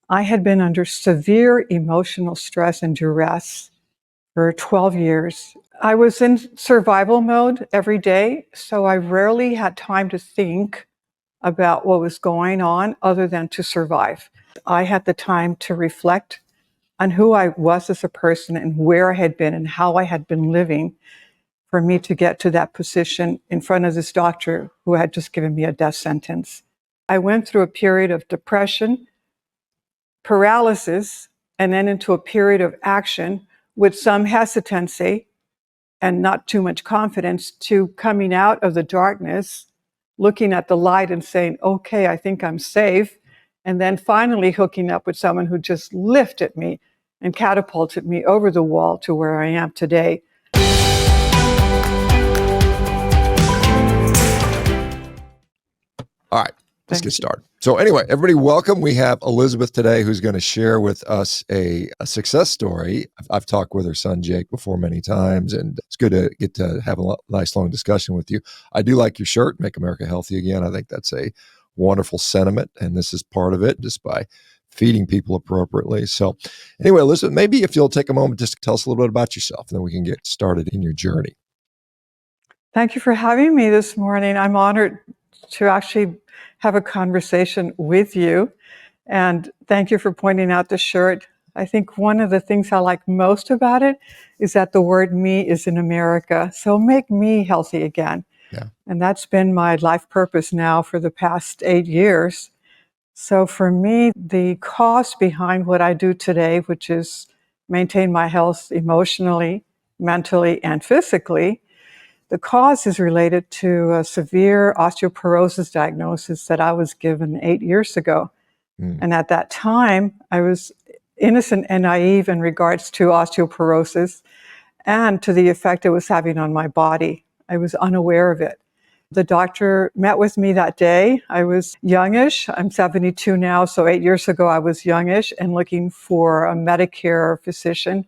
I had been under severe emotional stress and duress for 12 years. I was in survival mode every day, so I rarely had time to think about what was going on other than to survive. I had the time to reflect on who I was as a person and where I had been and how I had been living for me to get to that position in front of this doctor who had just given me a death sentence. I went through a period of depression, paralysis, and then into a period of action with some hesitancy and not too much confidence to coming out of the darkness, looking at the light and saying, okay, I think I'm safe. And then finally hooking up with someone who just lifted me and catapulted me over the wall to where I am today. All right, let's get started. So anyway, everybody welcome. We have Elizabeth today who's going to share with us a success story. I've talked with her son, Jake, before many times, and it's good to get to have a nice long discussion with you. I do like your shirt, Make America Healthy Again. I think that's a wonderful sentiment, and this is part of it just by feeding people appropriately. So anyway, Elizabeth, maybe if you'll take a moment just to tell us a little bit about yourself, and then we can get started in your journey. Thank you for having me this morning. I'm honored to actually have a conversation with you. And thank you for pointing out the shirt. I think one of the things I like most about it is that the word me is in America. So make me healthy again. Yeah. And that's been my life purpose now for the past 8 years. So for me, the cause behind what I do today, which is maintain my health emotionally, mentally, and physically, the cause is related to a severe osteoporosis diagnosis that I was given 8 years ago. And at that time, I was innocent and naive in regards to osteoporosis and to the effect it was having on my body. I was unaware of it. The doctor met with me that day. I was youngish. I'm 72 now, so 8 years ago I was youngish and looking for a Medicare physician.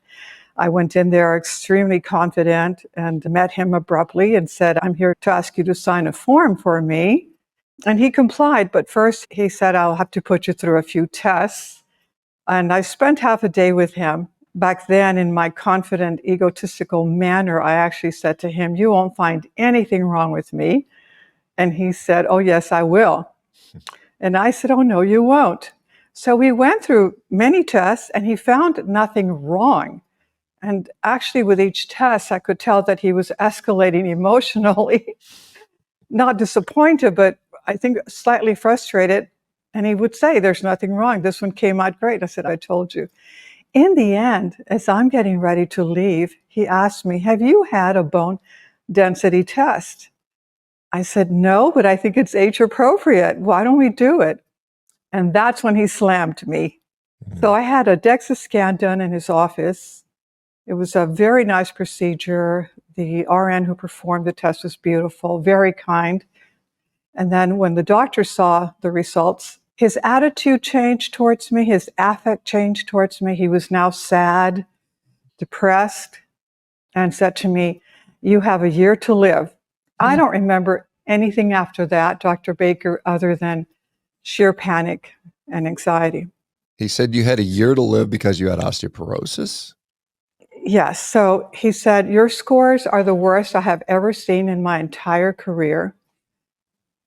I went in there extremely confident and met him abruptly and said, I'm here to ask you to sign a form for me. And he complied, but first he said, I'll have to put you through a few tests. And I spent half a day with him. Back then, in my confident, egotistical manner, I actually said to him, you won't find anything wrong with me. And he said, oh, yes, I will. And I said, oh, no, you won't. So we went through many tests and he found nothing wrong. And actually, with each test, I could tell that he was escalating emotionally, not disappointed, but I think slightly frustrated. And he would say, there's nothing wrong. This one came out great. I said, I told you. In the end, as I'm getting ready to leave, he asked me, have you had a bone density test? I said, no, but I think it's age appropriate. Why don't we do it? And that's when he slammed me. So I had a DEXA scan done in his office. It was a very nice procedure. The RN who performed the test was beautiful, very kind. And then when the doctor saw the results, his attitude changed towards me, his affect changed towards me. He was now sad, depressed, and said to me, you have a year to live. I don't remember anything after that, Dr. Baker, other than sheer panic and anxiety. He said you had a year to live because you had osteoporosis? Yes. So he said, your scores are the worst I have ever seen in my entire career.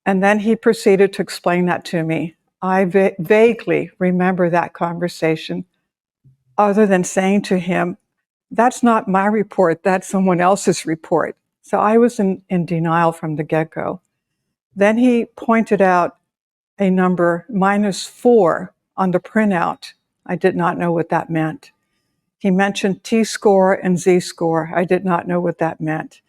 And then he proceeded to explain that to me. I vaguely remember that conversation, other than saying to him, that's not my report, that's someone else's report. So I was in denial from the get-go. Then he pointed out a number -4 on the printout. I did not know what that meant. He mentioned T-score and Z-score. I did not know what that meant.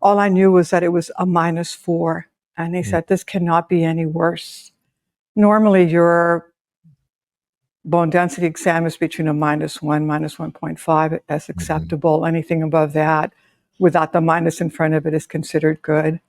All I knew was that it was a -4. And he said, this cannot be any worse. Normally, your bone density exam is between a -1, -1.5. That's acceptable. Anything above that, without the minus in front of it, is considered good.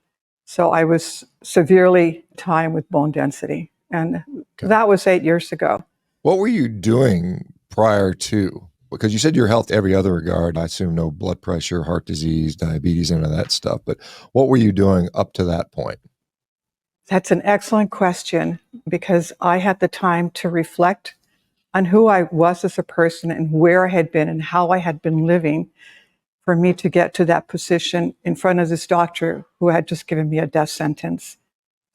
So I was severely timed with bone density. And that was 8 years ago. What were you doing prior to? Because you said your health every other regard. I assume no blood pressure, heart disease, diabetes, any of that stuff. But what were you doing up to that point? That's an excellent question, because I had the time to reflect on who I was as a person and where I had been and how I had been living for me to get to that position in front of this doctor who had just given me a death sentence.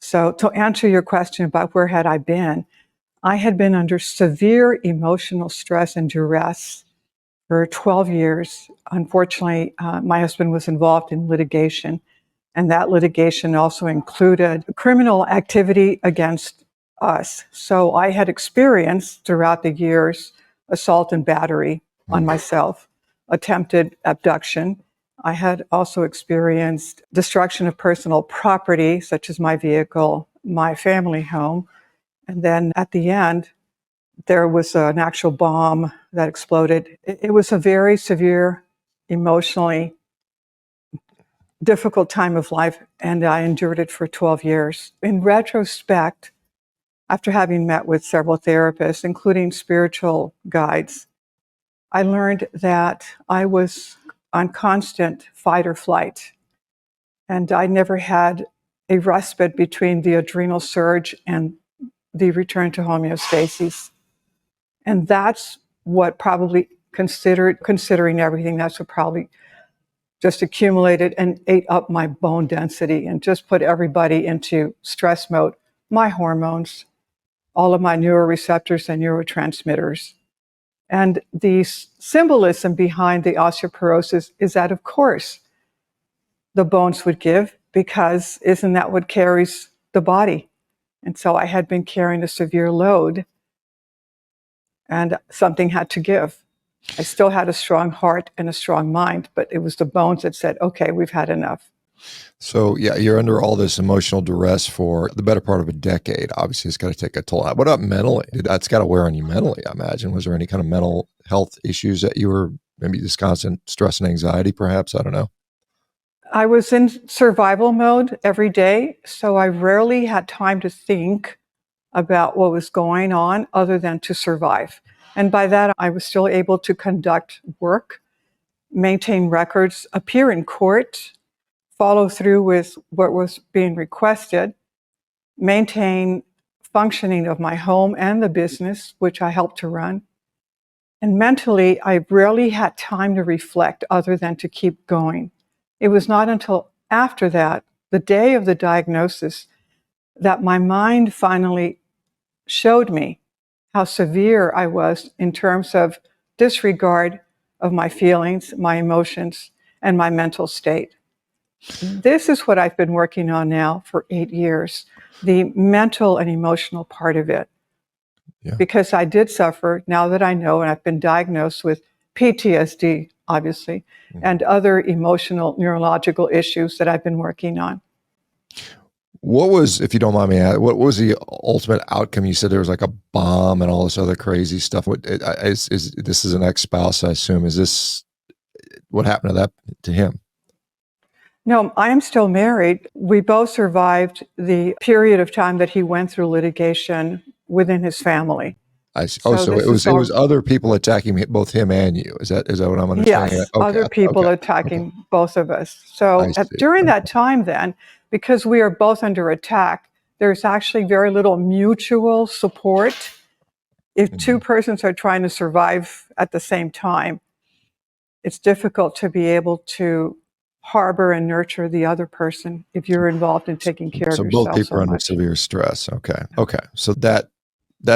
So to answer your question about where had I had been under severe emotional stress and duress for 12 years. Unfortunately, my husband was involved in litigation, and that litigation also included criminal activity against us. So I had experienced throughout the years assault and battery on myself, attempted abduction. I had also experienced destruction of personal property, such as my vehicle, my family home. And then at the end, there was an actual bomb that exploded. It was a very severe, emotionally difficult time of life, and I endured it for 12 years. In retrospect, after having met with several therapists, including spiritual guides, I learned that I was on constant fight or flight, and I never had a respite between the adrenal surge and the return to homeostasis. And that's what probably considering everything, that's what probably just accumulated and ate up my bone density and just put everybody into stress mode. My hormones, all of my neuroreceptors and neurotransmitters. And the symbolism behind the osteoporosis is that, of course, the bones would give, because isn't that what carries the body? And so I had been carrying a severe load, and something had to give. I still had a strong heart and a strong mind, but it was the bones that said, okay, we've had enough. So yeah, you're under all this emotional duress for the better part of a decade. Obviously, it's got to take a toll. What about mentally? That's got to wear on you mentally, I imagine. Was there any kind of mental health issues that you were, maybe this constant stress and anxiety, perhaps? I don't know. I was in survival mode every day, so I rarely had time to think about what was going on other than to survive. And by that, I was still able to conduct work, maintain records, appear in court, follow through with what was being requested, maintain functioning of my home and the business, which I helped to run. And mentally, I rarely had time to reflect other than to keep going. It was not until after that, the day of the diagnosis, that my mind finally showed me how severe I was in terms of disregard of my feelings, my emotions, and my mental state. This is what I've been working on now for 8 years, the mental and emotional part of it. Yeah. Because I did suffer, now that I know, and I've been diagnosed with PTSD, obviously, and other emotional, neurological issues that I've been working on. What was, if you don't mind me asking, what was the ultimate outcome? You said there was like a bomb and all this other crazy stuff. This is an ex-spouse, I assume. Is this what happened to him? No, I am still married. We both survived the period of time that he went through litigation within his family. I see. Oh, so it was other people attacking both him and you. Is that what I'm understanding? Yes, Okay. other people attacking both of us. So during that time then, because we are both under attack, there's actually very little mutual support. If two persons are trying to survive at the same time, it's difficult to be able to harbor and nurture the other person if you're involved in taking care of yourself. So both people are under severe stress. Okay. So that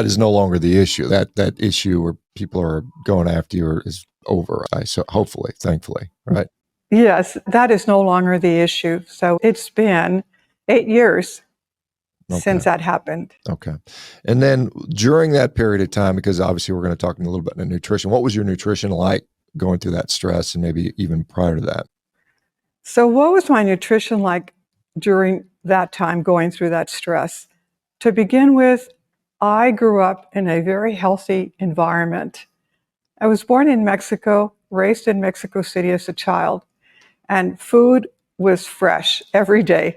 is no longer the issue. That issue where people are going after you is over. So hopefully, thankfully, right? Yes, that is no longer the issue. So it's been 8 years since that happened. Okay. And then during that period of time, because obviously we're going to talk a little bit about nutrition, what was your nutrition like going through that stress and maybe even prior to that? So what was my nutrition like during that time going through that stress? To begin with, I grew up in a very healthy environment. I was born in Mexico, raised in Mexico City as a child, and food was fresh every day,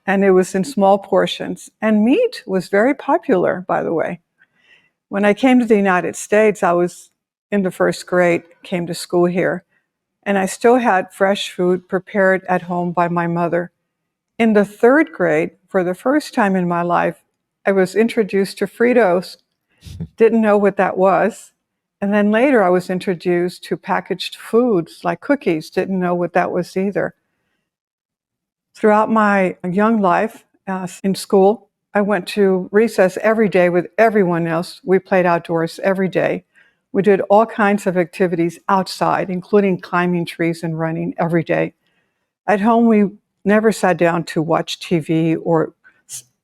and it was in small portions. And meat was very popular, by the way. When I came to the United States, I was in the first grade, came to school here, and I still had fresh food prepared at home by my mother. In the third grade, for the first time in my life, I was introduced to Fritos Didn't know what that was. And then later I was introduced to packaged foods like cookies. Didn't know what that was either. Throughout my young life in school, I went to recess every day with everyone else. We played outdoors every day. We did all kinds of activities outside, including climbing trees and running every day. At home, we never sat down to watch TV or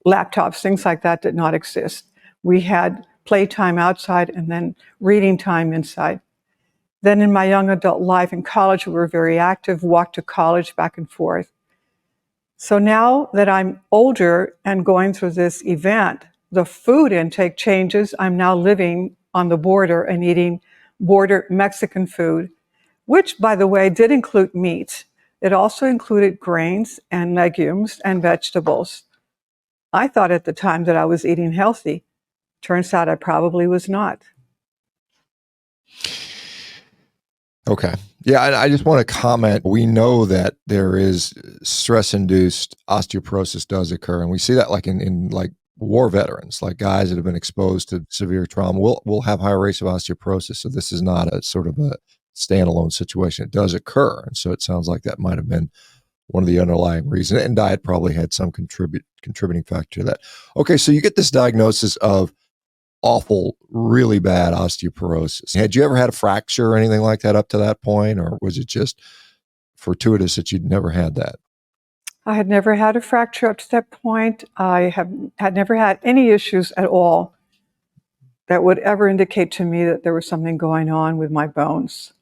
laptops, things like that did not exist. We had playtime outside and then reading time inside. Then in my young adult life in college, we were very active, walked to college back and forth. So now that I'm older and going through this event, the food intake changes. I'm now living on the border and eating border Mexican food, which, by the way, did include meat. It also included grains and legumes and vegetables. I thought at the time that I was eating healthy. Turns out I probably was not. Okay. Yeah, and I just want to comment. We know that there is stress-induced osteoporosis does occur, and we see that like in like war veterans, like guys that have been exposed to severe trauma, will have higher rates of osteoporosis. So this is not a sort of a standalone situation. It does occur, and so it sounds like that might have been one of the underlying reasons. And diet probably had some contributing factor to that. Okay, so you get this diagnosis of awful, really bad osteoporosis. Had you ever had a fracture or anything like that up to that point, or was it just fortuitous that you'd never had that? I had never had a fracture up to that point. Had never had any issues at all that would ever indicate to me that there was something going on with my bones.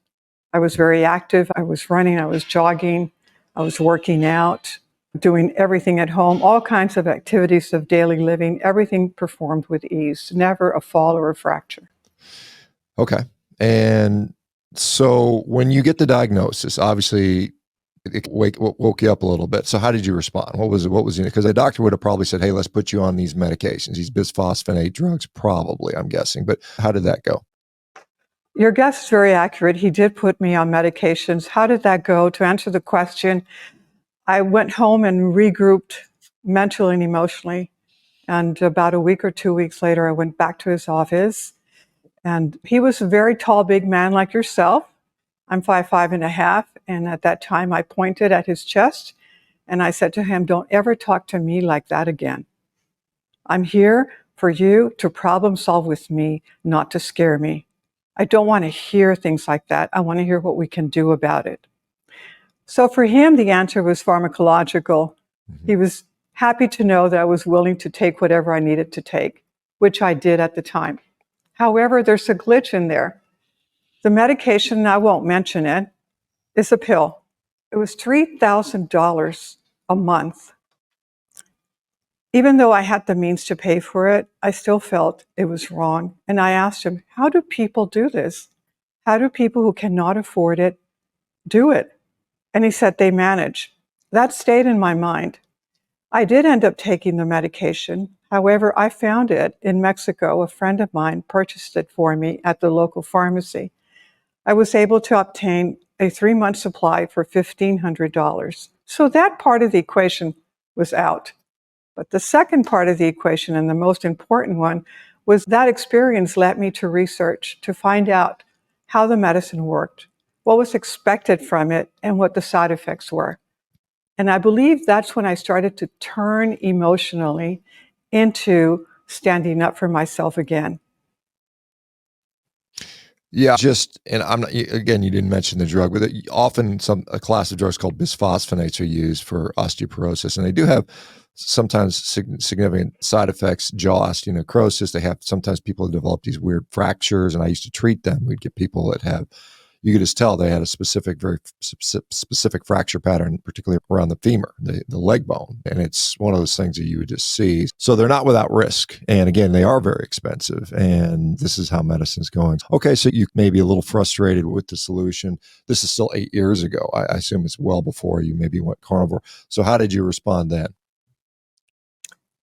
I was very active. I was running, I was jogging, I was working out, doing everything at home, all kinds of activities of daily living, everything performed with ease, never a fall or a fracture. Okay. And so when you get the diagnosis, obviously it woke you up a little bit. So how did you respond? What was it? Because the doctor would have probably said, hey, let's put you on these medications, these bisphosphonate drugs, probably, I'm guessing. But how did that go? Your guess is very accurate. He did put me on medications. How did that go? To answer the question, I went home and regrouped mentally and emotionally. And about a week or 2 weeks later, I went back to his office. And he was a very tall, big man like yourself. I'm 5'5.5". And at that time, I pointed at his chest and I said to him, don't ever talk to me like that again. I'm here for you to problem solve with me, not to scare me. I don't want to hear things like that. I want to hear what we can do about it. So for him, the answer was pharmacological. Mm-hmm. He was happy to know that I was willing to take whatever I needed to take, which I did at the time. However, there's a glitch in there. The medication, I won't mention it, is a pill. It was $3,000 a month. Even though I had the means to pay for it, I still felt it was wrong. And I asked him, how do people do this? How do people who cannot afford it do it? And he said, they manage. That stayed in my mind. I did end up taking the medication. However, I found it in Mexico. A friend of mine purchased it for me at the local pharmacy. I was able to obtain a 3-month supply for $1,500. So that part of the equation was out. But the second part of the equation, and the most important one, was that experience led me to research to find out how the medicine worked, what was expected from it, and what the side effects were. And I believe that's when I started to turn emotionally into standing up for myself again. Yeah, and I'm not, again, you didn't mention the drug, but often a class of drugs called bisphosphonates are used for osteoporosis, and they do have sometimes significant side effects, jaw osteonecrosis. They have, sometimes people develop these weird fractures, and I used to treat them. We'd get people that have, you could just tell they had a very specific fracture pattern, particularly around the femur, the leg bone. And it's one of those things that you would just see. So they're not without risk. And again, they are very expensive. And this is how medicine's going. Okay, so you may be a little frustrated with the solution. This is still 8 years ago. I assume it's well before you maybe went carnivore. So how did you respond then?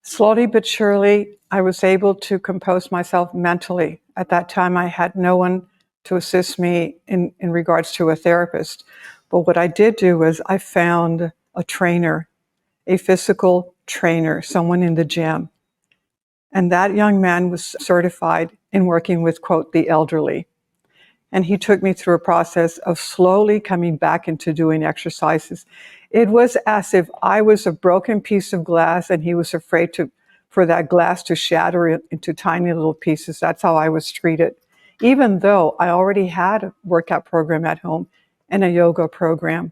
Slowly but surely, I was able to compose myself mentally. At that time, I had no one to assist me in regards to a therapist. But what I did do was I found a trainer, a physical trainer, someone in the gym. And that young man was certified in working with, quote, the elderly. And he took me through a process of slowly coming back into doing exercises. It was as if I was a broken piece of glass and he was afraid for that glass to shatter into tiny little pieces. That's how I was treated, even though I already had a workout program at home and a yoga program.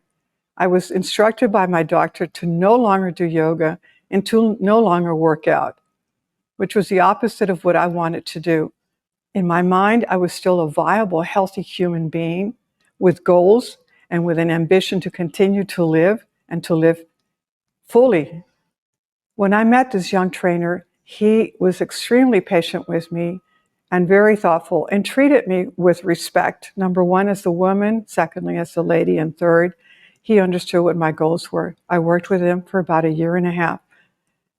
I was instructed by my doctor to no longer do yoga and to no longer work out, which was the opposite of what I wanted to do. In my mind, I was still a viable, healthy human being with goals and with an ambition to continue to live and to live fully. When I met this young trainer, he was extremely patient with me and very thoughtful and treated me with respect. Number one, as a woman, secondly, as a lady, and third, he understood what my goals were. I worked with him for about 1.5 years.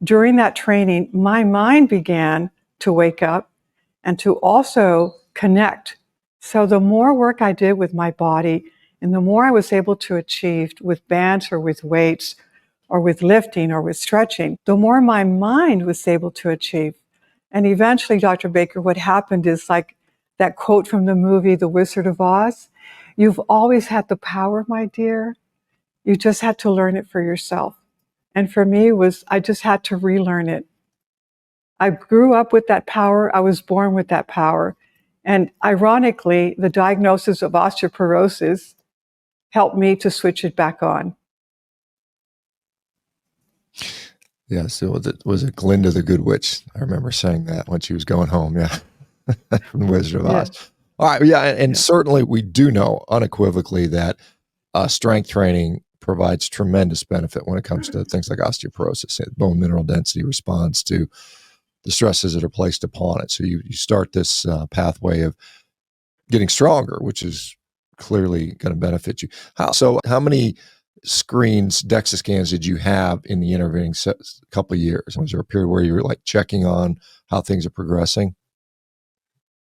During that training, my mind began to wake up and to also connect. So the more work I did with my body and the more I was able to achieve with bands or with weights or with lifting or with stretching, the more my mind was able to achieve. And eventually, Dr. Baker, what happened is like that quote from the movie The Wizard of Oz. You've always had the power, my dear. You just had to learn it for yourself. And for me, I just had to relearn it. I grew up with that power. I was born with that power. And ironically, the diagnosis of osteoporosis helped me to switch it back on. Yeah, so was it Glinda the Good Witch? I remember saying that when she was going home, yeah, from the Wizard of Oz. Yes. All right, yeah, and certainly we do know unequivocally that strength training provides tremendous benefit when it comes to things like osteoporosis. Bone mineral density responds to the stresses that are placed upon it. So you start this pathway of getting stronger, which is clearly going to benefit you. How many DEXA scans did you have in the intervening couple of years? Was there a period where you were like checking on how things are progressing?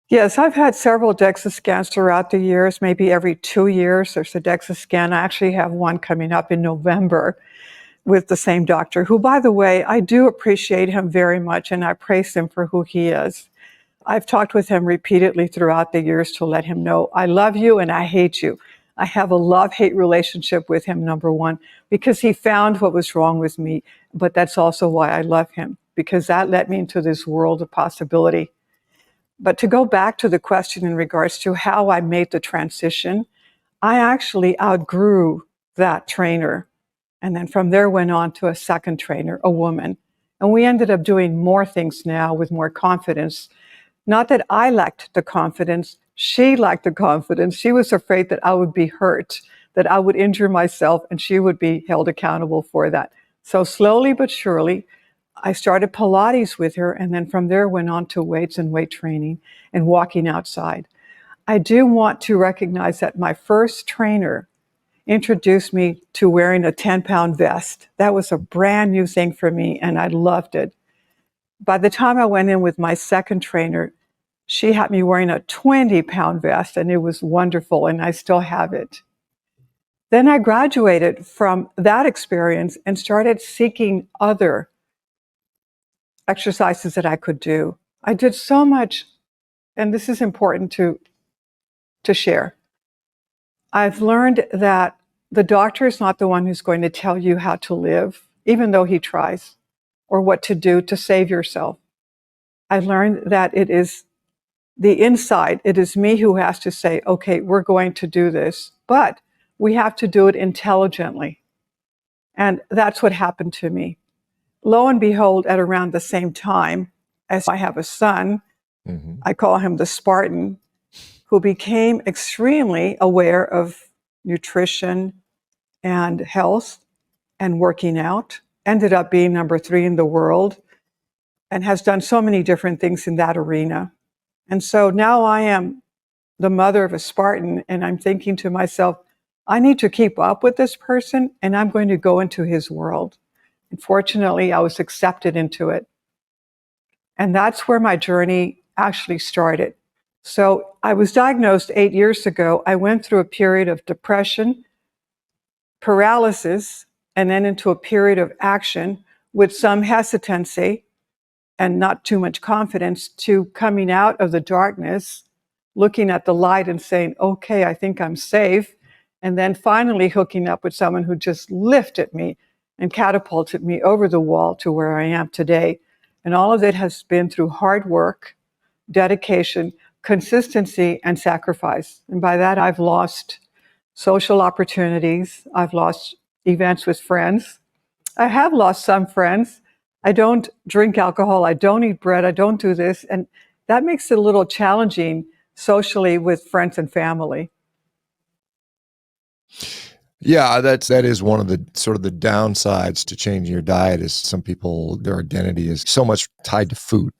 Yes, I've had several DEXA scans throughout the years. Maybe every 2 years there's a DEXA scan. I actually have one coming up in November with the same doctor, who, by the way, I do appreciate him very much and I praise him for who he is. I've talked with him repeatedly throughout the years to let him know I love you and I hate you. I have a love-hate relationship with him, number one, because he found what was wrong with me. But that's also why I love him, because that led me into this world of possibility. But to go back to the question in regards to how I made the transition, I actually outgrew that trainer. And then from there went on to a second trainer, a woman. And we ended up doing more things now with more confidence. Not that I lacked the confidence, she lacked the confidence. She was afraid that I would be hurt, that I would injure myself, and she would be held accountable for that. So slowly but surely, I started Pilates with her, and then from there went on to weights and weight training and walking outside. I do want to recognize that my first trainer introduced me to wearing a 10-pound vest. That was a brand new thing for me, and I loved it. By the time I went in with my second trainer, she had me wearing a 20-pound vest, and it was wonderful, and I still have it. Then I graduated from that experience and started seeking other exercises that I could do. I did so much, and this is important to share. I've learned that the doctor is not the one who's going to tell you how to live, even though he tries, or what to do to save yourself. I learned that it is the inside. It is me who has to say, okay, we're going to do this, but we have to do it intelligently. And that's what happened to me. Lo and behold, at around the same time, as I have a son, I call him the Spartan, who became extremely aware of nutrition and health and working out, ended up being number 3 in the world, and has done so many different things in that arena. And so now I am the mother of a Spartan, and I'm thinking to myself, I need to keep up with this person, and I'm going to go into his world. And fortunately, I was accepted into it. And that's where my journey actually started. So I was diagnosed 8 years ago. I went through a period of depression, paralysis, and then into a period of action with some hesitancy. and not too much confidence to coming out of the darkness, looking at the light and saying, okay, I think I'm safe. And then finally hooking up with someone who just lifted me and catapulted me over the wall to where I am today. And all of it has been through hard work, dedication, consistency, and sacrifice. And by that, I've lost social opportunities. I've lost events with friends. I have lost some friends. I don't drink alcohol. I don't eat bread. I don't do this. And that makes it a little challenging socially with friends and family. Yeah, that is one of the sort of the downsides to changing your diet is some people, their identity is so much tied to food,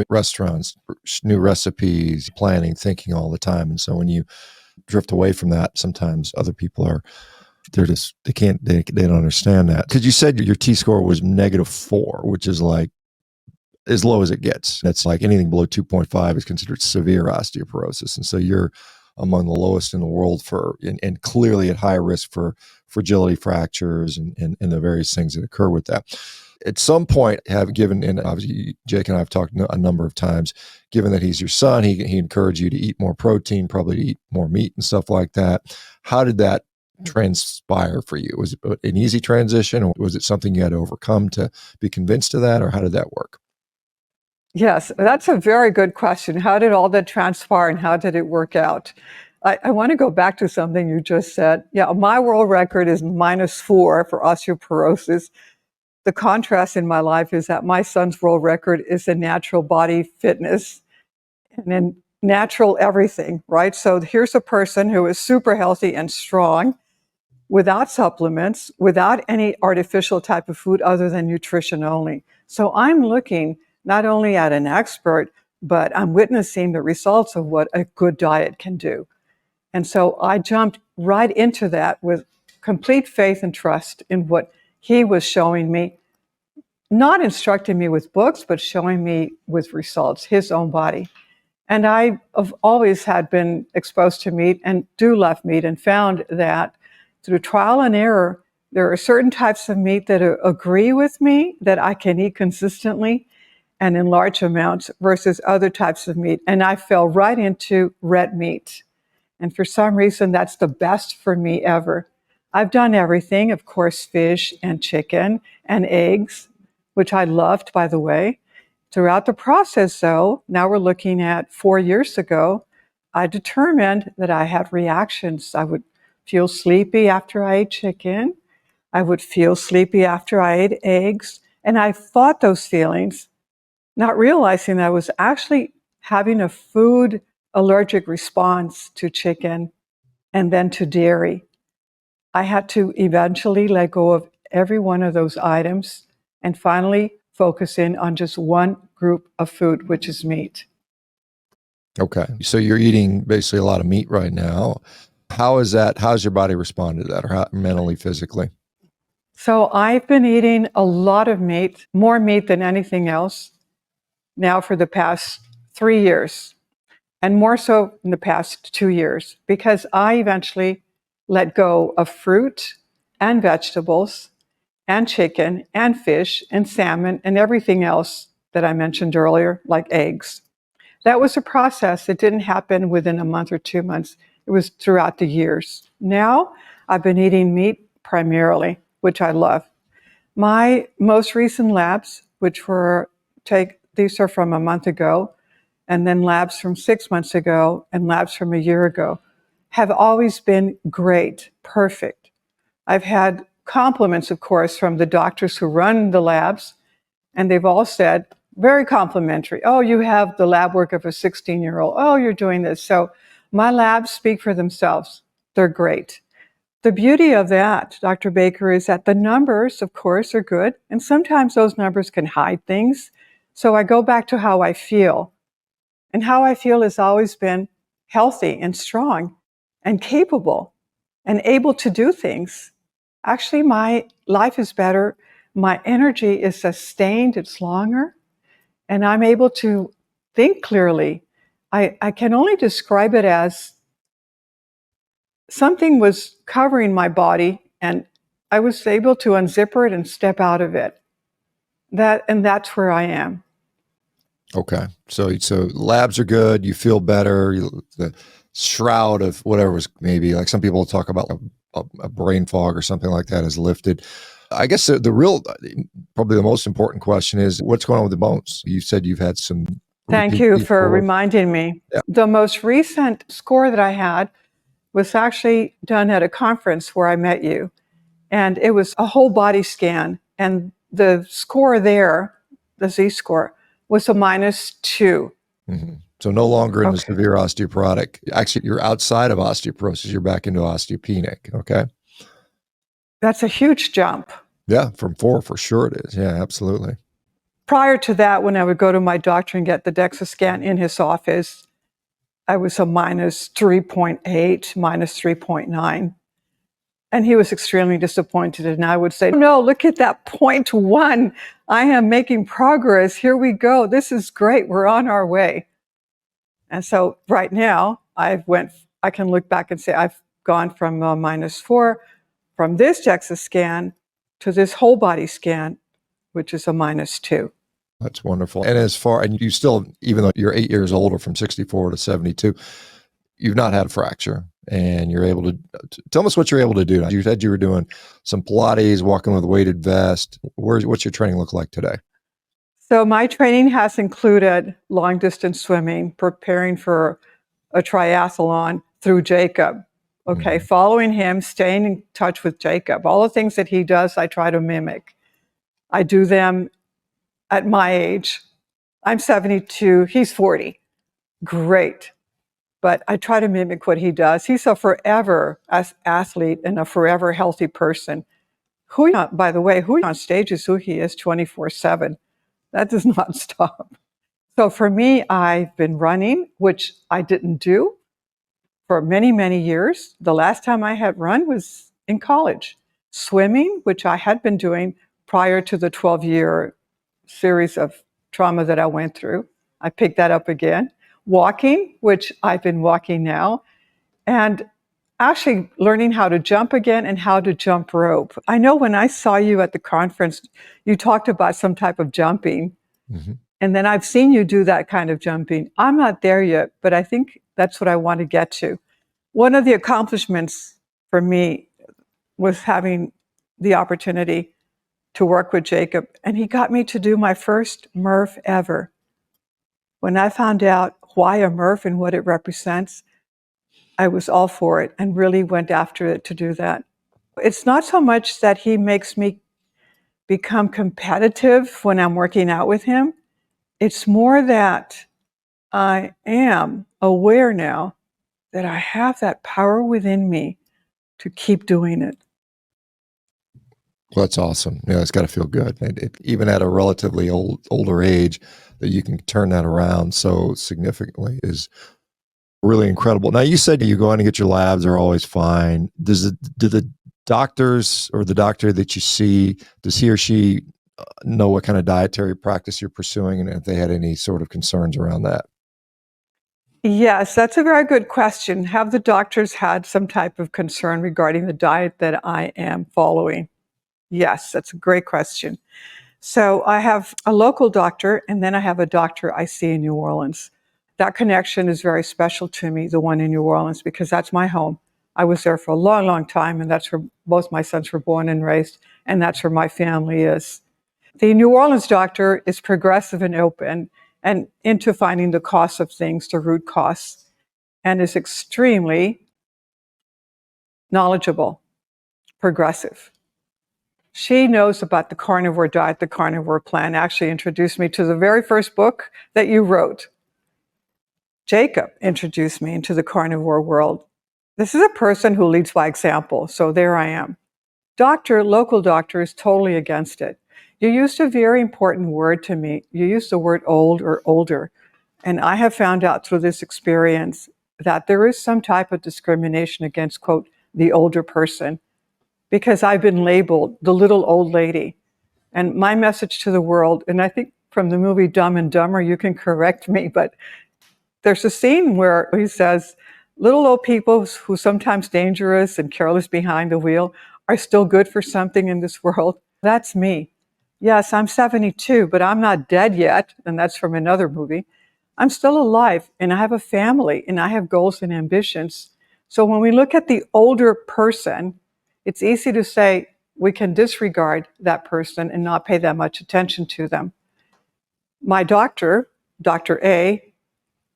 restaurants, new recipes, planning, thinking all the time. And so when you drift away from that, sometimes other people are, they don't understand that. Because you said your T-score was -4, which is like as low as it gets. That's like anything below 2.5 is considered severe osteoporosis. And so you're among the lowest in the world and clearly at high risk for fragility fractures and the various things that occur with that. At some point, and obviously Jake and I have talked a number of times, given that he's your son, he encouraged you to eat more protein, probably to eat more meat and stuff like that. How did that transpire for you? Was it an easy transition, or was it something you had to overcome to be convinced of that, or how did that work? Yes, that's a very good question. How did all that transpire and how did it work out? I want to go back to something you just said. Yeah, my world record is -4 for osteoporosis. The contrast in my life is that my son's world record is in natural body fitness and in natural everything, right? So here's a person who is super healthy and strong without supplements, without any artificial type of food other than nutrition only. So I'm looking not only at an expert, but I'm witnessing the results of what a good diet can do. And so I jumped right into that with complete faith and trust in what he was showing me, not instructing me with books, but showing me with results, his own body. And I have always had been exposed to meat and do love meat, and found that through trial and error, there are certain types of meat that agree with me that I can eat consistently and in large amounts versus other types of meat. And I fell right into red meat. And for some reason, that's the best for me ever. I've done everything, of course, fish and chicken and eggs, which I loved, by the way. Throughout the process, though, now we're looking at 4 years ago, I determined that I had reactions. I would feel sleepy after I ate chicken. I would feel sleepy after I ate eggs. And I fought those feelings, not realizing that I was actually having a food allergic response to chicken and then to dairy. I had to eventually let go of every one of those items and finally focus in on just one group of food, which is meat. Okay. So you're eating basically a lot of meat right now. How's your body responded to that, or how, mentally, physically? So I've been eating a lot of meat, more meat than anything else, now for the past 3 years, and more so in the past 2 years, because I eventually let go of fruit and vegetables and chicken and fish and salmon and everything else that I mentioned earlier, like eggs. That was a process. It didn't happen within a month or 2 months. It was throughout the years. Now I've been eating meat primarily, which I love. My most recent labs, these are from a month ago, and then labs from 6 months ago and labs from a year ago, have always been great, perfect. I've had compliments, of course, from the doctors who run the labs, and they've all said, very complimentary. Oh, you have the lab work of a 16-year-old. Oh, you're doing this. So my labs speak for themselves. They're great. The beauty of that, Dr. Baker, is that the numbers, of course, are good. And sometimes those numbers can hide things. So I go back to how I feel. And how I feel has always been healthy and strong and capable and able to do things. Actually, my life is better. My energy is sustained, it's longer, and I'm able to think clearly. I can only describe it as something was covering my body, and I was able to unzipper it and step out of it. And that's where I am. Okay. So labs are good. You feel better. The shroud of whatever was maybe like some people talk about a brain fog or something like that is lifted. I guess the real, probably the most important question is what's going on with the bones? You said you've had some Thank repeat you for T4. reminding me. Yeah. The most recent score that I had was actually done at a conference where I met you. And it was a whole body scan. And the score there, the Z score, was a -2. Mm-hmm. So no longer in the Okay. severe osteoporotic. Actually, you're outside of osteoporosis. You're back into osteopenic. Okay. That's a huge jump. Yeah, from 4 for sure it is. Yeah, absolutely. Prior to that, when I would go to my doctor and get the DEXA scan in his office, I was a -3.8, -3.9. And he was extremely disappointed. And I would say, no, look at that 0.1. I am making progress. Here we go. This is great. We're on our way. And so right now, I can look back and say I've gone from a -4 from this DEXA scan to this whole body scan, which is a -2. That's wonderful. And you still, even though you're 8 years older from 64 to 72, you've not had a fracture and you're able to tell us what you're able to do. You said you were doing some Pilates, walking with a weighted vest. What's your training look like today? So my training has included long distance swimming, preparing for a triathlon through Jacob. Okay, following him, staying in touch with Jacob. All the things that he does, I try to mimic. I do them at my age. I'm 72, he's 40. Great. But I try to mimic what he does. He's a forever athlete and a forever healthy person. By the way, who on stage is who he is 24/7. That does not stop. So for me, I've been running, which I didn't do for many, many years. The last time I had run was in college. Swimming, which I had been doing prior to the 12-year series of trauma that I went through. I picked that up again. Walking, which I've been walking now, and actually learning how to jump again and how to jump rope. I know when I saw you at the conference, you talked about some type of jumping. Mm-hmm. And then I've seen you do that kind of jumping. I'm not there yet, but I think that's what I want to get to. One of the accomplishments for me was having the opportunity to work with Jacob, and he got me to do my first Murph ever. When I found out why a Murph and what it represents, I was all for it and really went after it to do that. It's not so much that he makes me become competitive when I'm working out with him. It's more that I am aware now that I have that power within me to keep doing it. Well, that's awesome. Yeah, it's got to feel good. Even at a relatively older age, that you can turn that around so significantly is really incredible. Now, you said you go in and get your labs are always fine. Do the doctors or the doctor that you see, does he or she know what kind of dietary practice you're pursuing and if they had any sort of concerns around that? Yes, that's a very good question. Have the doctors had some type of concern regarding the diet that I am following? Yes, that's a great question. So I have a local doctor, and then I have a doctor I see in New Orleans. That connection is very special to me, the one in New Orleans, because that's my home. I was there for a long, long time, and that's where both my sons were born and raised, and that's where my family is. The New Orleans doctor is progressive and open and into finding the cost of things, the root cause, and is extremely knowledgeable, progressive. She knows about the carnivore diet, the carnivore plan, actually introduced me to the very first book that you wrote. Jacob introduced me into the carnivore world. This is a person who leads by example, so there I am. Local doctor is totally against it. You used a very important word to me. You used the word old or older. And I have found out through this experience that there is some type of discrimination against, quote, the older person, because I've been labeled the little old lady. And my message to the world, and I think from the movie Dumb and Dumber, you can correct me, but there's a scene where he says, little old people who sometimes dangerous and careless behind the wheel are still good for something in this world. That's me. Yes, I'm 72, but I'm not dead yet, and that's from another movie. I'm still alive, and I have a family, and I have goals and ambitions. So when we look at the older person, it's easy to say we can disregard that person and not pay that much attention to them. My doctor, Dr. A,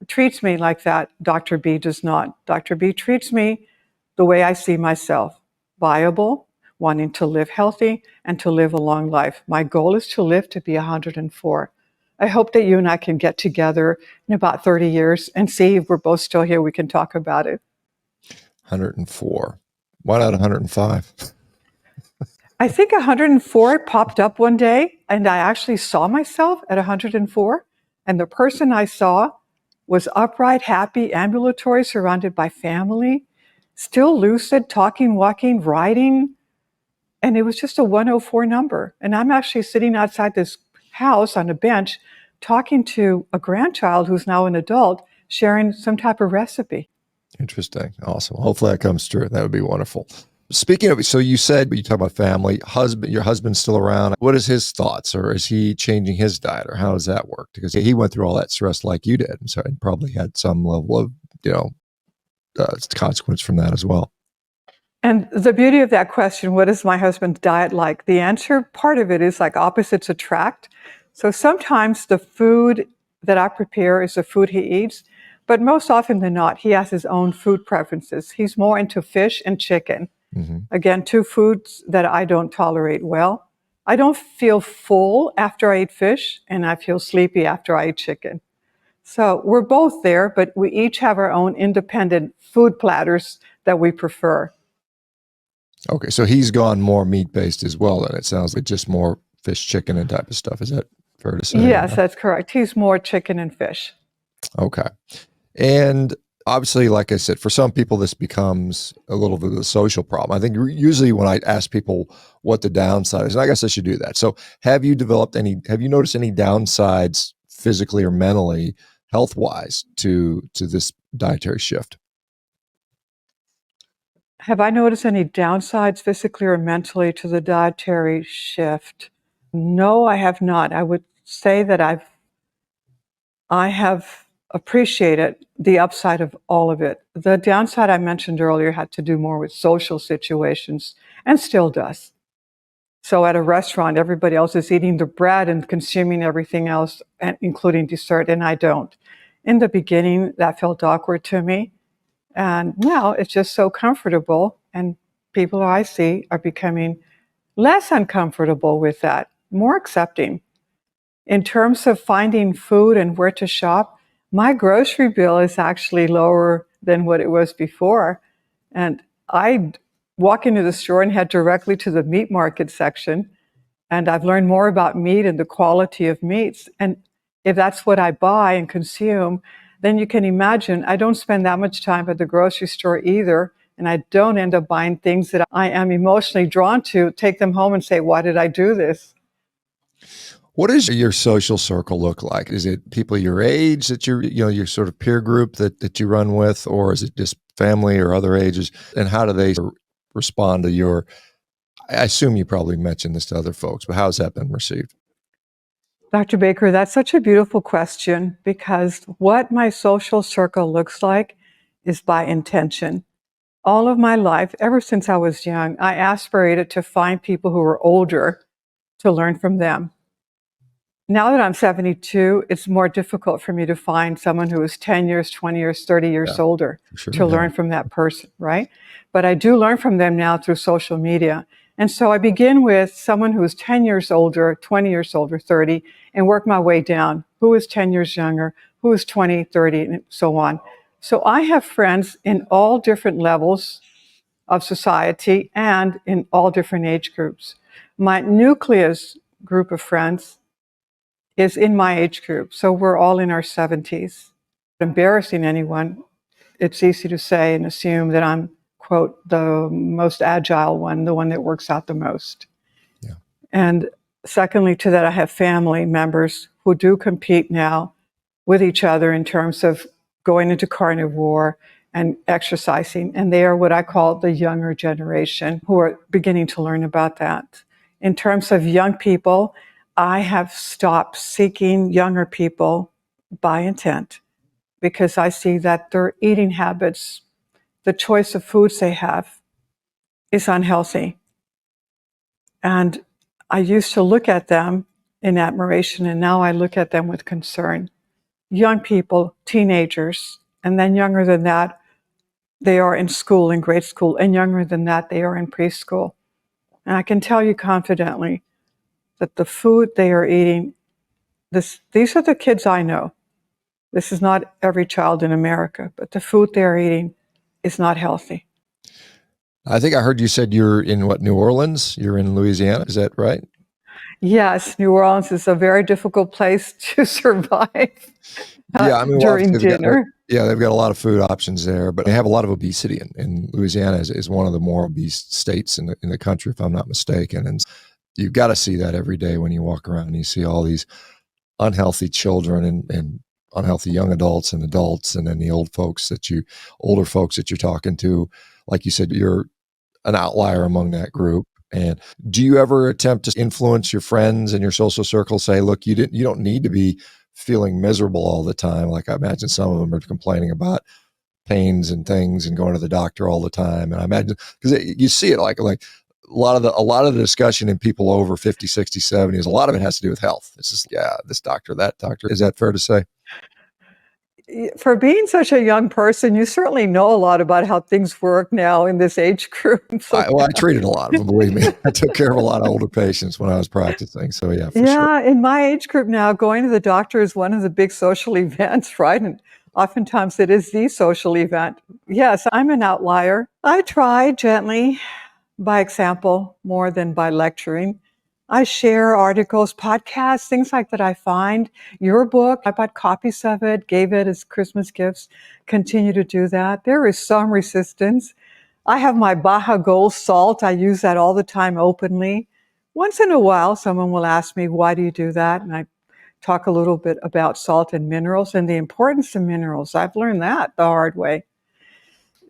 treats me like that. Dr. B does not. Dr. B treats me the way I see myself, viable, wanting to live healthy and to live a long life. My goal is to live to be 104. I hope that you and I can get together in about 30 years and see if we're both still here. We can talk about it. 104. Why not 105? I think 104 popped up one day, and I actually saw myself at 104. And the person I saw was upright, happy, ambulatory, surrounded by family, still lucid, talking, walking, riding. And it was just a 104 number. And I'm actually sitting outside this house on a bench talking to a grandchild who's now an adult, sharing some type of recipe. Interesting. Awesome. Hopefully that comes true. That would be wonderful. Speaking of, so you said, you talk about family, your husband's still around. What is his thoughts, or is he changing his diet, or how does that work? Because he went through all that stress like you did. And so he probably had some level of, consequence from that as well. And the beauty of that question, what is my husband's diet like? The answer, part of it is like opposites attract. So sometimes the food that I prepare is the food he eats, but most often than not, he has his own food preferences. He's more into fish and chicken. Mm-hmm. Again, two foods that I don't tolerate well. I don't feel full after I eat fish, and I feel sleepy after I eat chicken. So we're both there, but we each have our own independent food platters that we prefer. Okay, so he's gone more meat-based as well, and it sounds like just more fish, chicken, and type of stuff. Is that fair to say? Yes, that's correct. He's more chicken and fish. Okay. And obviously, like I said, for some people, this becomes a little bit of a social problem. I think usually when I ask people what the downside is, and I guess I should do that. So have you noticed any downsides physically or mentally, health-wise, to this dietary shift? Have I noticed any downsides physically or mentally to the dietary shift? No, I have not. I would say that I have appreciated the upside of all of it. The downside I mentioned earlier had to do more with social situations and still does. So at a restaurant, everybody else is eating the bread and consuming everything else, including dessert, and I don't. In the beginning, that felt awkward to me. And now it's just so comfortable, and people I see are becoming less uncomfortable with that, more accepting. In terms of finding food and where to shop, my grocery bill is actually lower than what it was before. And I walk into the store and head directly to the meat market section. And I've learned more about meat and the quality of meats. And if that's what I buy and consume, then you can imagine I don't spend that much time at the grocery store either. And I don't end up buying things that I am emotionally drawn to, take them home and say, why did I do this? What does your social circle look like? Is it people your age that your sort of peer group that you run with, or is it just family or other ages? And how do they respond to your, I assume you probably mentioned this to other folks, but how's that been received? Dr. Baker, that's such a beautiful question, because what my social circle looks like is by intention. All of my life, ever since I was young, I aspirated to find people who were older to learn from them. Now that I'm 72, it's more difficult for me to find someone who is 10 years, 20 years, 30 years older to learn from that person, right? But I do learn from them now through social media. And so I begin with someone who is 10 years older, 20 years older, 30, and work my way down. Who is 10 years younger? Who is 20, 30, and so on. So I have friends in all different levels of society and in all different age groups. My nucleus group of friends is in my age group. So we're all in our 70s. Embarrassing anyone, it's easy to say and assume that I'm, quote, the most agile one, the one that works out the most. Yeah. And secondly to that, I have family members who do compete now with each other in terms of going into carnivore and exercising. And they are what I call the younger generation who are beginning to learn about that. In terms of young people, I have stopped seeking younger people by intent because I see that their eating habits, the choice of foods they have, is unhealthy. And I used to look at them in admiration, and now I look at them with concern. Young people, teenagers, and then younger than that, they are in school, in grade school, and younger than that, they are in preschool. And I can tell you confidently that the food they are eating, these are the kids I know. This is not every child in America, but the food they are eating is not healthy. I think I heard you said you're in what, New Orleans? You're in Louisiana, is that right? Yes, New Orleans is a very difficult place to survive Yeah, I mean, well, during obviously dinner. they've got a lot of food options there, but they have a lot of obesity. And Louisiana is one of the more obese states in the country, if I'm not mistaken. And you've got to see that every day when you walk around and you see all these unhealthy children and unhealthy young adults, and then the older folks that you're talking to. Like you said, you're an outlier among that group. And do you ever attempt to influence your friends and your social circle? Say, look, you don't need to be feeling miserable all the time. Like I imagine some of them are complaining about pains and things and going to the doctor all the time. And I imagine because you see it like a lot of the discussion in people over 50, 60, 70 is a lot of it has to do with health. It's just, yeah, this doctor, that doctor. Is that fair to say? For being such a young person, you certainly know a lot about how things work now in this age group. So, I treated a lot of them, believe me. I took care of a lot of older patients when I was practicing. So yeah, for sure. yeah, in my age group now, going to the doctor is one of the big social events, right? And oftentimes it is the social event. Yes, I'm an outlier. I try gently, by example, more than by lecturing. I share articles, podcasts, things like that I find. Your book, I bought copies of it, gave it as Christmas gifts, continue to do that. There is some resistance. I have my Baja Gold salt. I use that all the time openly. Once in a while, someone will ask me, why do you do that? And I talk a little bit about salt and minerals and the importance of minerals. I've learned that the hard way.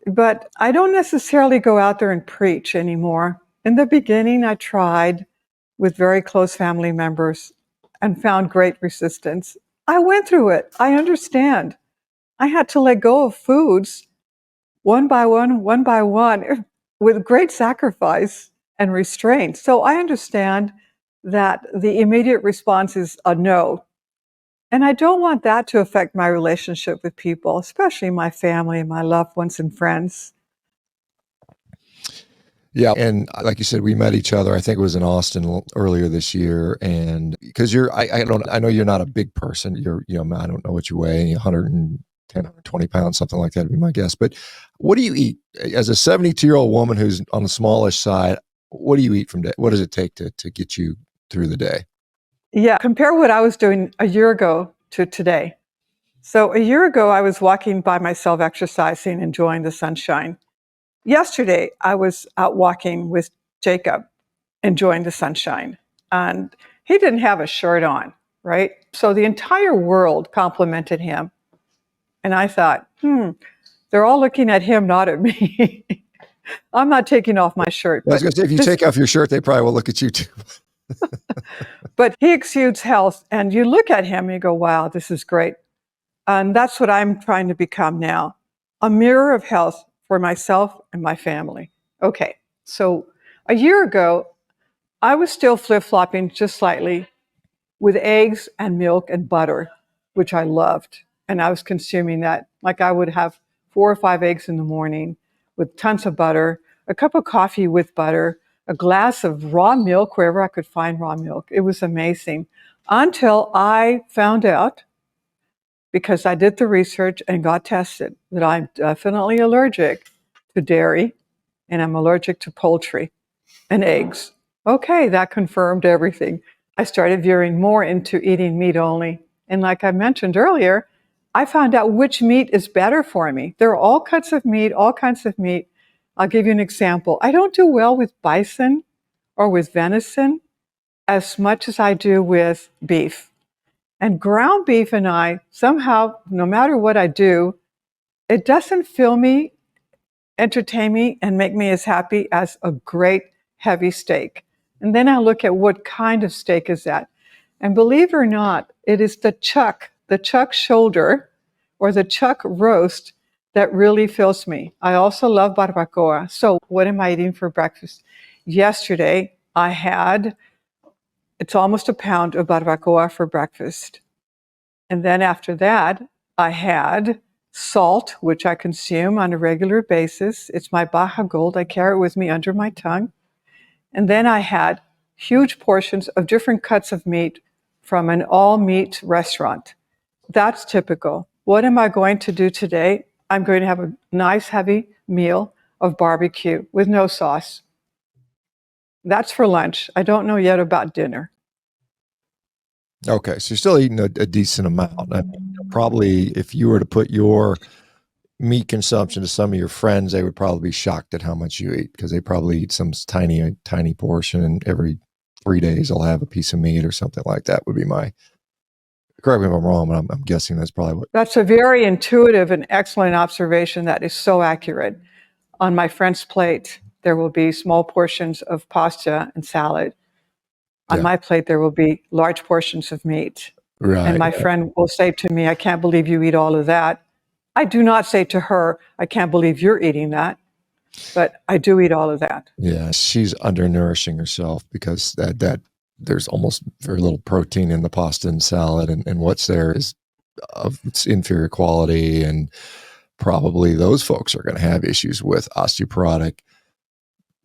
But I don't necessarily go out there and preach anymore. In the beginning, I tried with very close family members and found great resistance. I went through it. I understand. I had to let go of foods one by one, with great sacrifice and restraint. So I understand that the immediate response is a no. And I don't want that to affect my relationship with people, especially my family and my loved ones and friends. Yeah. And like you said, we met each other, I think it was in Austin earlier this year. And because I know you're not a big person. I don't know what you weigh, 110, 120 pounds, something like that would be my guess. But what do you eat as a 72-year-old woman who's on the smallish side? What do you eat from day? What does it take to get you through the day? Yeah, compare what I was doing a year ago to today. So a year ago, I was walking by myself, exercising, enjoying the sunshine. Yesterday, I was out walking with Jacob, enjoying the sunshine. And he didn't have a shirt on, right? So the entire world complimented him. And I thought, they're all looking at him, not at me. I'm not taking off my shirt. I was going to say, if you take off your shirt, they probably will look at you too. But he exudes health. And you look at him and you go, wow, this is great. And that's what I'm trying to become now, a mirror of health for myself and my family. Okay, so a year ago, I was still flip-flopping just slightly with eggs and milk and butter, which I loved. And I was consuming that. Like I would have 4 or 5 eggs in the morning with tons of butter, a cup of coffee with butter, a glass of raw milk wherever I could find raw milk. It was amazing until I found out, because I did the research and got tested, that I'm definitely allergic to dairy and I'm allergic to poultry and eggs. Okay, that confirmed everything. I started veering more into eating meat only. And like I mentioned earlier, I found out which meat is better for me. There are all kinds of meat, all kinds of meat. I'll give you an example. I don't do well with bison or with venison as much as I do with beef. And ground beef and I, somehow, no matter what I do, it doesn't fill me, entertain me, and make me as happy as a great heavy steak. And then I look at what kind of steak is that. And believe it or not, it is the chuck shoulder or the chuck roast that really fills me. I also love barbacoa. So what am I eating for breakfast? Yesterday, it's almost a pound of barbacoa for breakfast. And then after that, I had salt, which I consume on a regular basis. It's my Baja Gold. I carry it with me under my tongue. And then I had huge portions of different cuts of meat from an all-meat restaurant. That's typical. What am I going to do today? I'm going to have a nice heavy meal of barbecue with no sauce. That's for lunch. I don't know yet about dinner. Okay, so you're still eating a decent amount. I mean, probably if you were to put your meat consumption to some of your friends, they would probably be shocked at how much you eat, because they probably eat some tiny portion, and every 3 days they'll have a piece of meat or something like that. Would be my, correct me if I'm wrong, but I'm guessing that's probably what. That's a very intuitive and excellent observation that is so accurate. On my friend's plate, there will be small portions of pasta and salad. On Yeah. my plate, there will be large portions of meat. Right. And my friend will say to me, I can't believe you eat all of that. I do not say to her, I can't believe you're eating that, but I do eat all of that. Yeah, she's undernourishing herself, because that there's almost very little protein in the pasta and salad, and what's there is of its inferior quality, and probably those folks are going to have issues with osteoporotic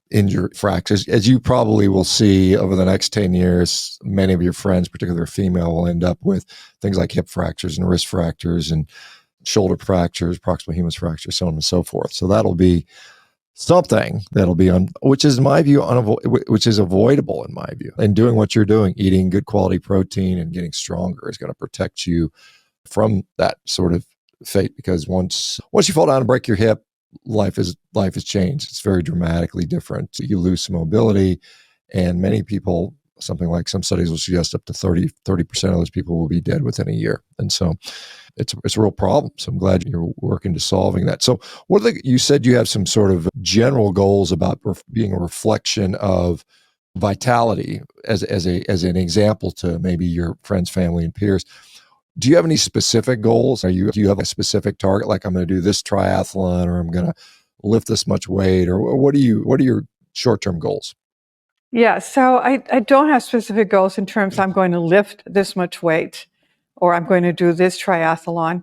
injury, fractures. As you probably will see over the next 10 years, many of your friends, particularly female, will end up with things like hip fractures and wrist fractures and shoulder fractures, proximal humerus fractures, so on and so forth. So that'll be something that'll be which is in my view, which is avoidable in my view. And doing what you're doing, eating good quality protein and getting stronger, is going to protect you from that sort of fate. Because once you fall down and break your hip, life has changed. It's very dramatically different. You lose some mobility, and many people, something like some studies will suggest up to 30% of those people will be dead within a year. And so it's a real problem. So I'm glad you're working to solving that. So you said you have some sort of general goals about being a reflection of vitality as an example to maybe your friends, family, and peers. Do you have any specific goals? Do you have a specific target? Like, I'm going to do this triathlon, or I'm going to lift this much weight, or what are your short-term goals? Yeah, so I don't have specific goals in terms I'm going to lift this much weight or I'm going to do this triathlon.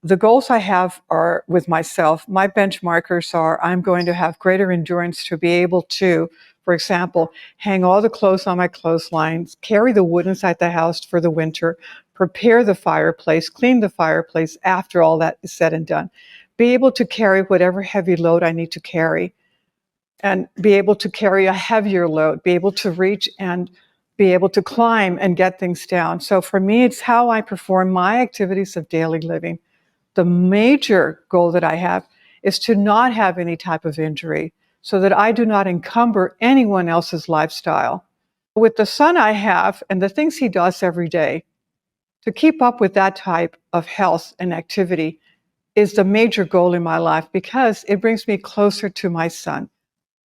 The goals I have are with myself. My benchmarkers are I'm going to have greater endurance to be able to, for example, hang all the clothes on my clotheslines, carry the wood inside the house for the winter, prepare the fireplace, clean the fireplace after all that is said and done, be able to carry whatever heavy load I need to carry, and be able to carry a heavier load, be able to reach and be able to climb and get things down. So for me, it's how I perform my activities of daily living. The major goal that I have is to not have any type of injury so that I do not encumber anyone else's lifestyle. With the son I have and the things he does every day, to keep up with that type of health and activity is the major goal in my life, because it brings me closer to my son.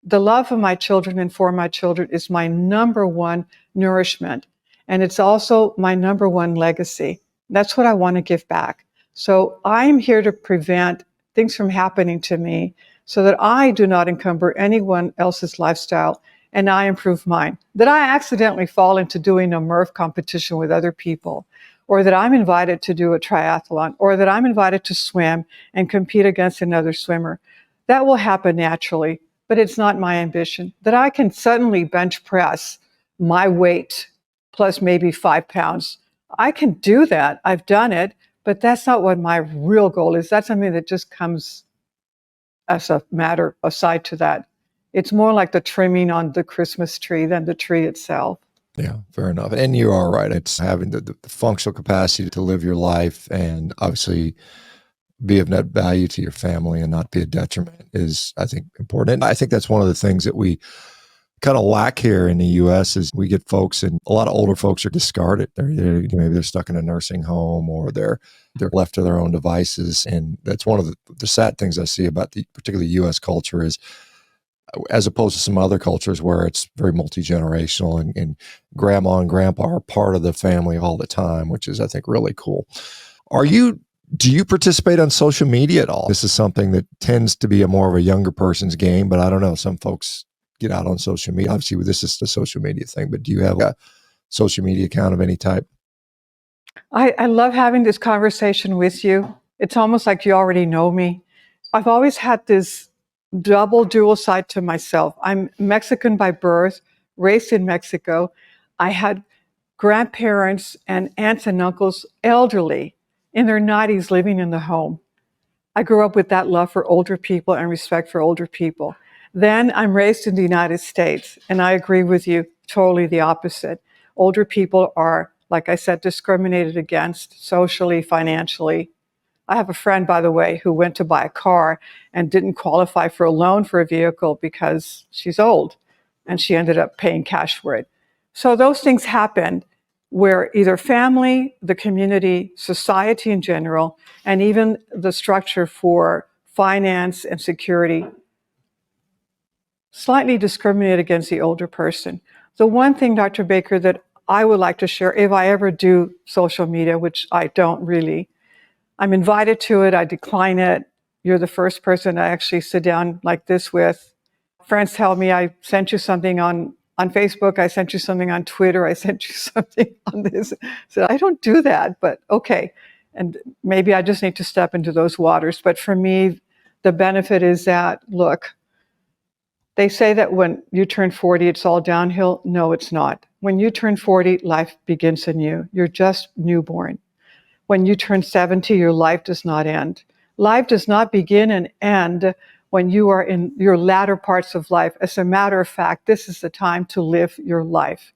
The love of my children and for my children is my number one nourishment. And it's also my number one legacy. That's what I want to give back. So I'm here to prevent things from happening to me so that I do not encumber anyone else's lifestyle and I improve mine. That I accidentally fall into doing a Murph competition with other people, or that I'm invited to do a triathlon, or that I'm invited to swim and compete against another swimmer. That will happen naturally. But it's not my ambition. That I can suddenly bench press my weight plus maybe 5 pounds. I can do that. I've done it, but that's not what my real goal is. That's something that just comes as a matter aside to that. It's more like the trimming on the Christmas tree than the tree itself. Yeah, fair enough. And you are right. It's having the functional capacity to live your life, and obviously be of net value to your family and not be a detriment is, I think, important. And I think that's one of the things that we kind of lack here in the U.S. is we get folks, and a lot of older folks are discarded. Maybe they're stuck in a nursing home, or they're left to their own devices. And that's one of the sad things I see about the particularly U.S. culture is as opposed to some other cultures where it's very multi-generational and grandma and grandpa are part of the family all the time, which is, I think, really cool. Do you participate on social media at all? This is something that tends to be more of a younger person's game, but I don't know. Some folks get out on social media. Obviously, this is the social media thing, but do you have a social media account of any type? I love having this conversation with you. It's almost like you already know me. I've always had this dual side to myself. I'm Mexican by birth, raised in Mexico. I had grandparents and aunts and uncles, elderly, in their 90s, living in the home. I grew up with that love for older people and respect for older people. Then I'm raised in the United States, and I agree with you, totally the opposite. Older people are, like I said, discriminated against socially, financially. I have a friend, by the way, who went to buy a car and didn't qualify for a loan for a vehicle because she's old, and she ended up paying cash for it. So those things happened where either family, the community, society in general, and even the structure for finance and security slightly discriminate against the older person. The one thing, Dr. Baker, that I would like to share, if I ever do social media, which I don't really, I'm invited to it, I decline it. You're the first person I actually sit down like this with. Friends tell me I sent you something on Facebook, I sent you something on Twitter, I sent you something on this. So I don't do that, but okay. And maybe I just need to step into those waters. But for me, the benefit is that, look, they say that when you turn 40, it's all downhill. No, it's not. When you turn 40, life begins anew. You're just newborn. When you turn 70, your life does not end. Life does not begin and end when you are in your latter parts of life. As a matter of fact, this is the time to live your life.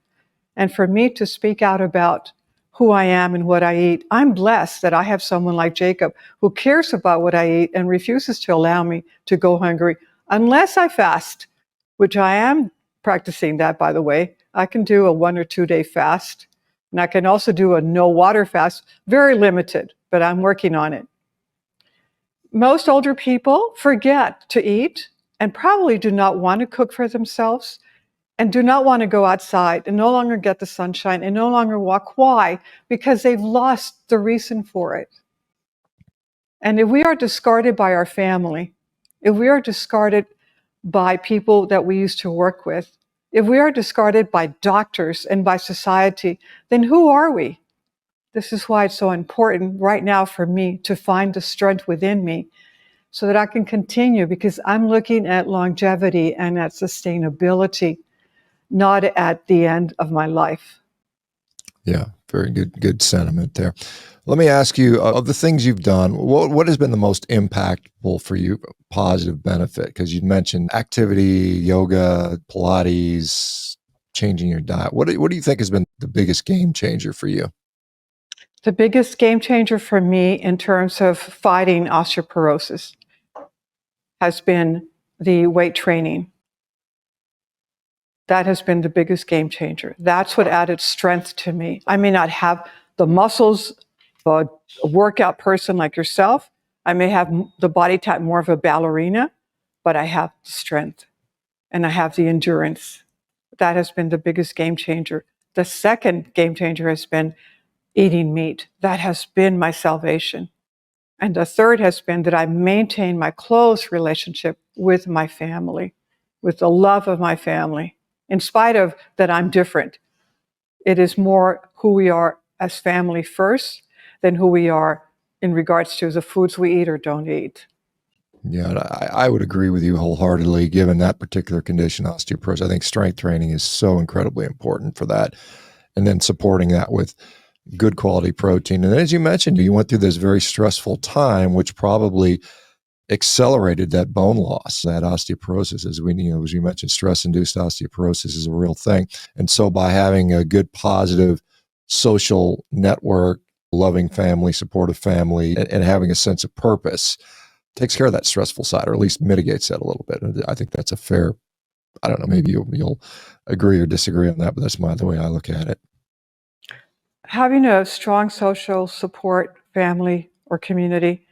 And for me to speak out about who I am and what I eat, I'm blessed that I have someone like Jacob who cares about what I eat and refuses to allow me to go hungry unless I fast, which I am practicing that, by the way. I can do a 1 or 2 day fast. And I can also do a no water fast, very limited, but I'm working on it. Most older people forget to eat and probably do not want to cook for themselves and do not want to go outside and no longer get the sunshine and no longer walk. Why? Because they've lost the reason for it. And if we are discarded by our family, if we are discarded by people that we used to work with, if we are discarded by doctors and by society, then who are we? This is why it's so important right now for me to find the strength within me so that I can continue, because I'm looking at longevity and at sustainability, not at the end of my life. Yeah, very good sentiment there. Let me ask you, of the things you've done, what has been the most impactful for you, positive benefit? Because you mentioned activity, yoga, Pilates, changing your diet. What do you think has been the biggest game changer for you? The biggest game changer for me in terms of fighting osteoporosis has been the weight training. That has been the biggest game changer. That's what added strength to me. I may not have the muscles of a workout person like yourself. I may have the body type more of a ballerina, but I have the strength and I have the endurance. That has been the biggest game changer. The second game changer has been eating meat. That has been my salvation. And the third has been that I maintain my close relationship with my family, with the love of my family, in spite of that I'm different. It is more who we are as family first than who we are in regards to the foods we eat or don't eat. Yeah, I would agree with you wholeheartedly, given that particular condition, osteoporosis. I think strength training is so incredibly important for that. And then supporting that with good quality protein. And then, as you mentioned, you went through this very stressful time, which probably accelerated that bone loss, that osteoporosis. As as you mentioned, stress-induced osteoporosis is a real thing. And so by having a good, positive social network, loving family, supportive family, and having a sense of purpose, takes care of that stressful side, or at least mitigates that a little bit. And I think that's a fair, I don't know, maybe you'll agree or disagree on that, but that's the way I look at it. Having a strong social support family or community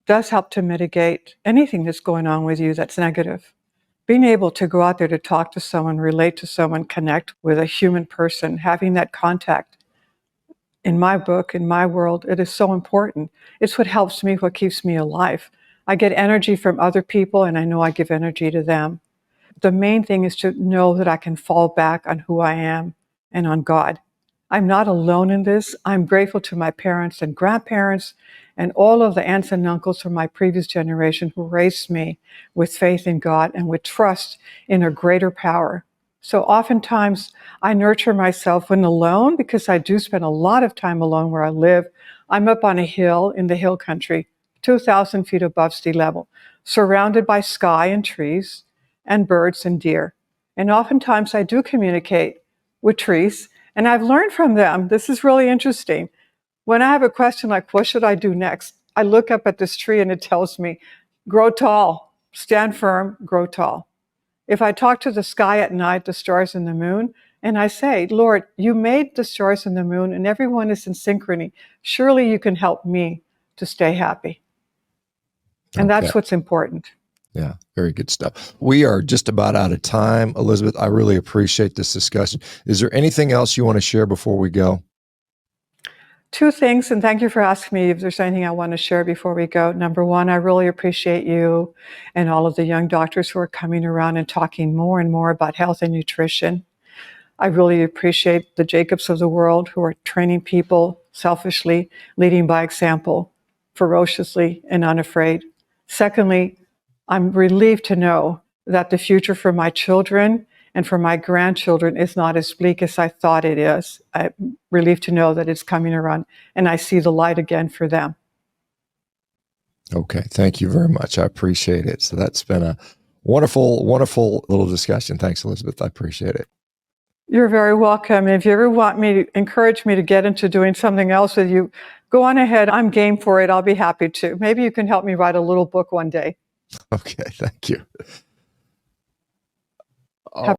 does help to mitigate anything that's going on with you that's negative. being able to go out there to talk to someone, relate to someone, connect with a human person, having that contact, in my book, in my world, it is so important. It's what helps me, what keeps me alive. I get energy from other people, and I know I give energy to them. The main thing is to know that I can fall back on who I am and on God. I'm not alone in this. I'm grateful to my parents and grandparents and all of the aunts and uncles from my previous generation who raised me with faith in God and with trust in a greater power. So oftentimes I nurture myself when alone, because I do spend a lot of time alone where I live. I'm up on a hill in the hill country, 2,000 feet above sea level, surrounded by sky and trees and birds and deer. And oftentimes I do communicate with trees, and I've learned from them. This is really interesting. When I have a question like, what should I do next? I look up at this tree and it tells me, grow tall, stand firm, grow tall. If I talk to the sky at night, the stars and the moon, and I say, Lord, you made the stars and the moon and everyone is in synchrony. Surely you can help me to stay happy. And Okay. that's what's important. Yeah, very good stuff. We are just about out of time. Elizabeth, I really appreciate this discussion. Is there anything else you want to share before we go? Two things, and thank you for asking me if there's anything I want to share before we go. Number one, I really appreciate you and all of the young doctors who are coming around and talking more and more about health and nutrition. I really appreciate the Jacobs of the world who are training people selfishly, leading by example, ferociously and unafraid. Secondly, I'm relieved to know that the future for my children and for my grandchildren is not as bleak as I thought it is. I'm relieved to know that it's coming around and I see the light again for them. Okay, thank you very much. I appreciate it. So that's been a wonderful, wonderful little discussion. Thanks, Elizabeth. I appreciate it. You're very welcome. And if you ever want me to encourage me to get into doing something else with you, go on ahead. I'm game for it. I'll be happy to. Maybe you can help me write a little book one day. Okay, thank you.